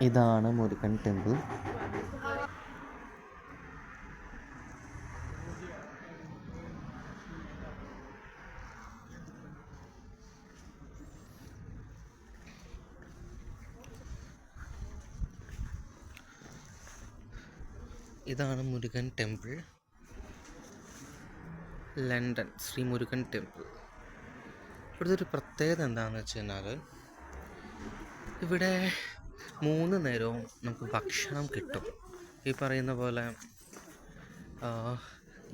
ഇതാണ് മുരുകൻ ടെമ്പിൾ. ഇതാണ് Murugan temple, London Shri Murugan temple. ഇവിടുത്തെ ഒരു പ്രത്യേകത എന്താണെന്ന് വെച്ച് കഴിഞ്ഞാൽ ഇവിടെ 3 നേരവും നമുക്ക് ഭക്ഷണം കിട്ടും. ഈ പറയുന്ന പോലെ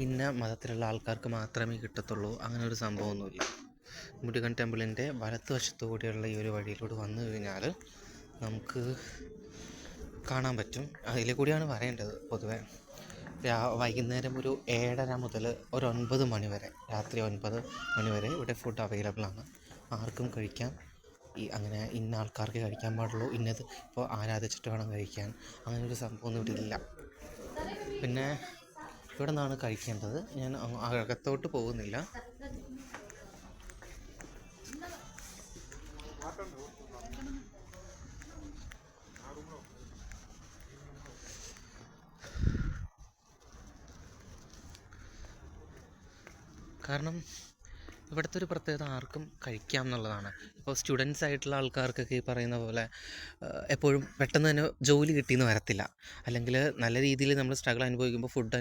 ഇന്ന മതത്തിലുള്ള ആൾക്കാർക്ക് മാത്രമേ കിട്ടത്തുള്ളൂ, അങ്ങനെ ഒരു സംഭവമൊന്നുമില്ല. മുരുകൻ ടെമ്പിളിൻ്റെ വലത്തുവശത്തു കൂടിയുള്ള ഈ ഒരു വഴിയിലൂടെ വന്നു കഴിഞ്ഞാൽ നമുക്ക് കാണാൻ പറ്റും. അതിൽ കൂടിയാണ് വരേണ്ടത്. പൊതുവെ വൈകുന്നേരം ഒരു 7:30 മുതൽ ഒരു 9 മണി വരെ, രാത്രി 9 മണി വരെ ഇവിടെ ഫുഡ് അവൈലബിൾ ആണ്. ആർക്കും കഴിക്കാം. അങ്ങനെ ഇന്ന ആൾക്കാർക്ക് കഴിക്കാൻ പാടുള്ളൂ, ഇന്നത് ഇപ്പോൾ ആരാധിച്ചിട്ട് വേണം കഴിക്കാൻ, അങ്ങനൊരു സംഭവമൊന്നും ഇവിടെ ഇല്ല. പിന്നെ ഇവിടെ നിന്നാണ് കഴിക്കേണ്ടത്. ഞാൻ അകത്തോട്ട് പോകുന്നില്ല. കാരണം ഇവിടുത്തെ ഒരു പ്രത്യേകത ആർക്കും കഴിക്കാം എന്നുള്ളതാണ്. ഇപ്പോൾ സ്റ്റുഡൻസ് ആയിട്ടുള്ള ആൾക്കാർക്കൊക്കെ ഈ പറയുന്ന പോലെ എപ്പോഴും പെട്ടെന്ന് തന്നെ ജോലി കിട്ടിയെന്ന് വരത്തില്ല, അല്ലെങ്കിൽ നല്ല രീതിയിൽ നമ്മൾ സ്ട്രഗിൾ അനുഭവിക്കുമ്പോൾ ഫുഡ്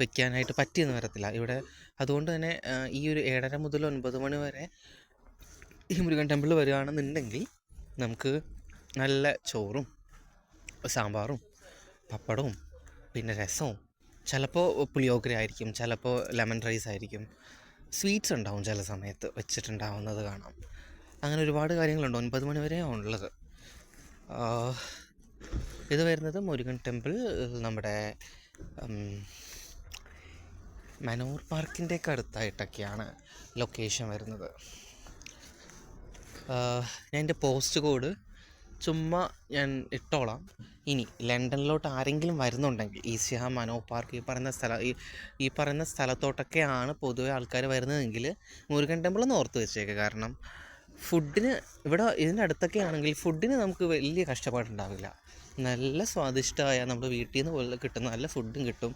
വെക്കാനായിട്ട് പറ്റിയെന്ന് വരത്തില്ല ഇവിടെ. അതുകൊണ്ട് തന്നെ ഈ ഒരു 7:30 മുതൽ 9 മണി വരെ ഈ മുരുകൻ ടെമ്പിൾ വരികയാണെന്നുണ്ടെങ്കിൽ നമുക്ക് നല്ല ചോറും സാമ്പാറും പപ്പടവും പിന്നെ രസവും, ചിലപ്പോൾ പുളിയോഗര ആയിരിക്കും, ചിലപ്പോൾ ലെമൺ റൈസ് ആയിരിക്കും, സ്വീറ്റ്സ് ഉണ്ടാവും ചില സമയത്ത് വെച്ചിട്ടുണ്ടാവുന്നത് കാണാം. അങ്ങനെ ഒരുപാട് കാര്യങ്ങളുണ്ട്. 9 മണി വരെയാണ് ഉള്ളത്. ഇത് വരുന്നത് മുരുകൻ ടെമ്പിൾ നമ്മുടെ മനോർ പാർക്കിൻ്റെയൊക്കെ അടുത്തായിട്ടൊക്കെയാണ് ലൊക്കേഷൻ വരുന്നത്. ഞാൻ എൻ്റെ പോസ്റ്റ് കോഡ് ചുമ്മാ ഞാൻ ഇട്ടോളാം. ഇനി ലണ്ടനിലോട്ട് ആരെങ്കിലും വരുന്നുണ്ടെങ്കിൽ ഈസ്റ്റ് മനോ പാർക്ക് ഈ പറയുന്ന സ്ഥലത്തോട്ടൊക്കെയാണ് പൊതുവെ ആൾക്കാർ വരുന്നതെങ്കിൽ മുരുകൻ ടെമ്പിൾ എന്ന് ഓർത്ത് വെച്ചേക്കുക. കാരണം ഫുഡിന് ഇവിടെ ഇതിൻ്റെ അടുത്തൊക്കെ ആണെങ്കിൽ ഫുഡിന് നമുക്ക് വലിയ കഷ്ടപ്പാടുണ്ടാവില്ല. നല്ല സ്വാദിഷ്ടമായ നമ്മുടെ വീട്ടിൽ നിന്ന് പോലെ കിട്ടുന്ന നല്ല ഫുഡും കിട്ടും.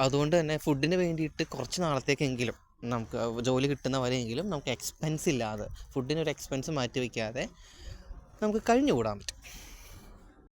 അതുകൊണ്ട് തന്നെ ഫുഡിന് വേണ്ടിയിട്ട് കുറച്ച് നാളത്തേക്കെങ്കിലും നമുക്ക് ജോലി കിട്ടുന്ന വരെയെങ്കിലും നമുക്ക് എക്സ്പെൻസ് ഇല്ലാതെ, ഫുഡിനൊരു എക്സ്പെൻസ് മാറ്റി വയ്ക്കാതെ നമുക്ക് കഴിഞ്ഞുകൂടാൻ പറ്റും.